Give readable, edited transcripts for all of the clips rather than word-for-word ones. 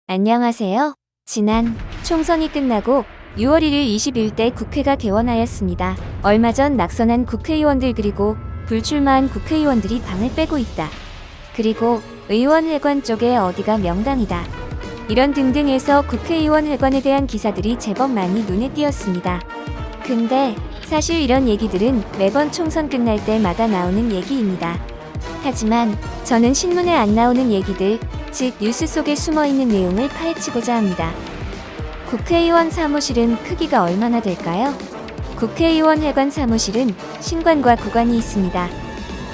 안녕하세요. 지난 총선이 끝나고 6월 1일 21대 국회가 개원하였습니다. 얼마 전 낙선한 국회의원들 그리고 불출마한 국회의원들이 방을 빼고 있다. 그리고 의원 회관 쪽에 어디가 명당이다. 이런 등등해서 국회의원 회관에 대한 기사들이 제법 많이 눈에 띄었습니다. 근데 사실 이런 얘기들은 매번 총선 끝날 때마다 나오는 얘기입니다. 하지만 저는 신문에 안 나오는 얘기들, 즉 뉴스 속에 숨어있는 내용을 파헤치고자 합니다. 국회의원 사무실은 크기가 얼마나 될까요? 국회의원 회관 사무실은 신관과 구관이 있습니다.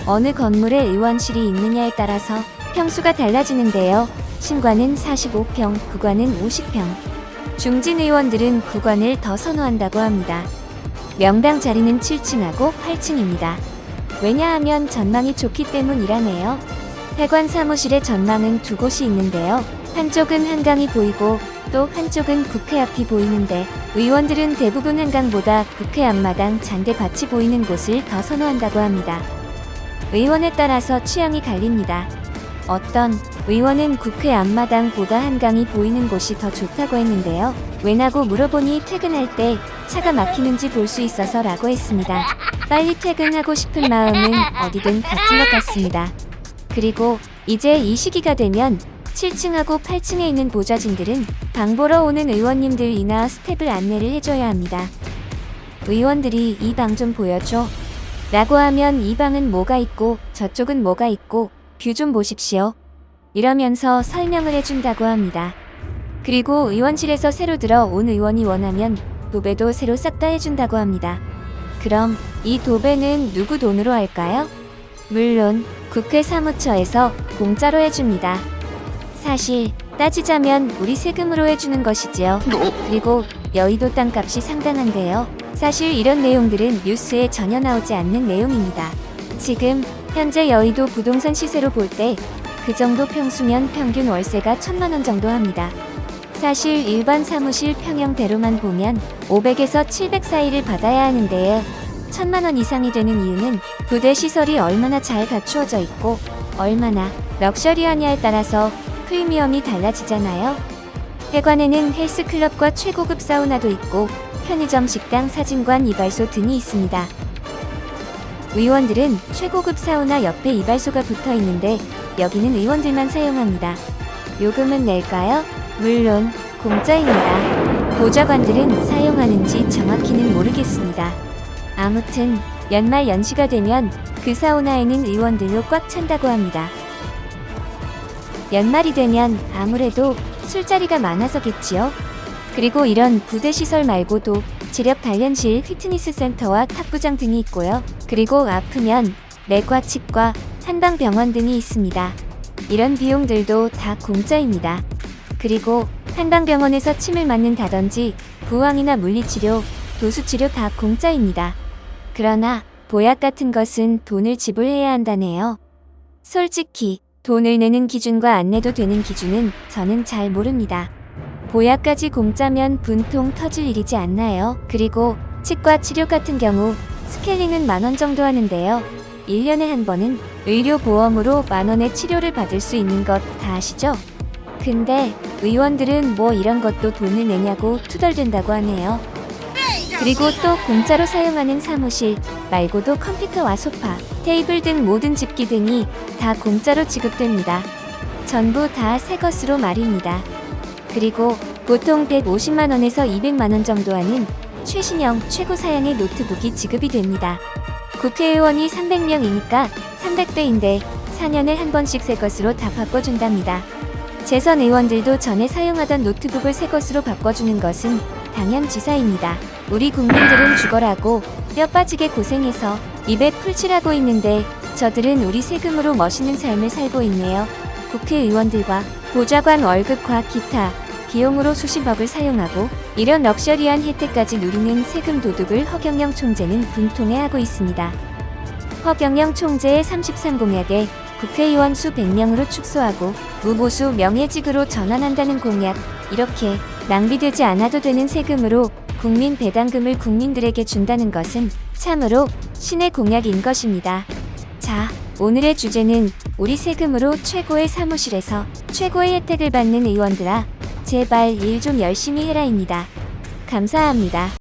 어느 건물에 의원실이 있느냐에 따라서 평수가 달라지는데요. 신관은 45평, 구관은 50평. 중진 의원들은 구관을 더 선호한다고 합니다. 명당 자리는 7층하고 8층입니다. 왜냐하면 전망이 좋기 때문이라네요. 회관 사무실의 전망은 두 곳이 있는데요. 한쪽은 한강이 보이고 또 한쪽은 국회 앞이 보이는데 의원들은 대부분 한강보다 국회 앞마당 잔디밭이 보이는 곳을 더 선호한다고 합니다. 의원에 따라서 취향이 갈립니다. 어떤 의원은 국회 앞마당보다 한강이 보이는 곳이 더 좋다고 했는데요. 왜냐고 물어보니 퇴근할 때 차가 막히는지 볼 수 있어서 라고 했습니다. 빨리 퇴근하고 싶은 마음은 어디든 같은 것 같습니다. 그리고 이제 이 시기가 되면 7층하고 8층에 있는 보좌진들은 방 보러 오는 의원님들이나 스텝을 안내를 해줘야 합니다. 의원들이 이 방 좀 보여줘 라고 하면 이 방은 뭐가 있고 저쪽은 뭐가 있고 뷰 좀 보십시오. 이러면서 설명을 해준다고 합니다. 그리고 의원실에서 새로 들어온 의원이 원하면 도배도 새로 싹 다 해준다고 합니다. 그럼 이 도배는 누구 돈으로 할까요? 물론 국회 사무처에서 공짜로 해줍니다. 사실 따지자면 우리 세금으로 해주는 것이지요. 그리고 여의도 땅값이 상당한데요. 사실 이런 내용들은 뉴스에 전혀 나오지 않는 내용입니다. 지금 현재 여의도 부동산 시세로 볼 때 그 정도 평수면 평균 월세가 1,000만 원 정도 합니다. 사실 일반 사무실 평형대로만 보면 500에서 700 사이를 받아야 하는데요. 1,000만 원 이상이 되는 이유는 부대 시설이 얼마나 잘 갖추어져 있고 얼마나 럭셔리하냐에 따라서 프리미엄이 달라지잖아요. 회관에는 헬스클럽과 최고급 사우나도 있고 편의점, 식당, 사진관, 이발소 등이 있습니다. 의원들은 최고급 사우나 옆에 이발소가 붙어 있는데 여기는 의원들만 사용합니다. 요금은 낼까요? 물론 공짜입니다. 보좌관들은 사용하는지 정확히는 모르겠습니다. 아무튼 연말 연시가 되면 그 사우나에는 의원들로 꽉 찬다고 합니다. 연말이 되면 아무래도 술자리가 많아서겠지요. 그리고 이런 부대시설 말고도 체력 단련실, 피트니스 센터와 탁구장 등이 있고요. 그리고 아프면 내과, 치과, 한방병원 등이 있습니다. 이런 비용들도 다 공짜입니다. 그리고 한방병원에서 침을 맞는다든지 부항이나 물리치료, 도수치료 다 공짜입니다. 그러나 보약 같은 것은 돈을 지불해야 한다네요. 솔직히 돈을 내는 기준과 안 내도 되는 기준은 저는 잘 모릅니다. 보약까지 공짜면 분통 터질 일이지 않나요? 그리고 치과 치료 같은 경우 스케일링은 10,000원 정도 하는데요. 1년에 한 번은 의료보험으로 10,000원의 치료를 받을 수 있는 것 다 아시죠? 근데 의원들은 뭐 이런 것도 돈을 내냐고 투덜댄다고 하네요. 그리고 또 공짜로 사용하는 사무실 말고도 컴퓨터와 소파, 테이블 등 모든 집기 등이 다 공짜로 지급됩니다. 전부 다 새 것으로 말입니다. 그리고 보통 150만 원에서 200만 원 정도 하는 최신형 최고 사양의 노트북이 지급이 됩니다. 국회의원이 300명이니까 300대인데 4년에 한 번씩 새 것으로 다 바꿔준답니다. 재선 의원들도 전에 사용하던 노트북을 새 것으로 바꿔주는 것은 당연지사입니다. 우리 국민들은 죽어라고 뼈 빠지게 고생해서 입에 풀칠하고 있는데 저들은 우리 세금으로 멋있는 삶을 살고 있네요. 국회의원들과 보좌관 월급과 기타 비용으로 수십억을 사용하고 이런 럭셔리한 혜택까지 누리는 세금 도둑을 허경영 총재는 분통해하고 있습니다. 허경영 총재의 33공약에 국회의원 수 100명으로 축소하고 무보수 명예직으로 전환한다는 공약, 이렇게 낭비되지 않아도 되는 세금으로 국민 배당금을 국민들에게 준다는 것은 참으로 신의 공약인 것입니다. 자, 오늘의 주제는 우리 세금으로 최고의 사무실에서 최고의 혜택을 받는 의원들아, 제발 일 좀 열심히 해라입니다. 감사합니다.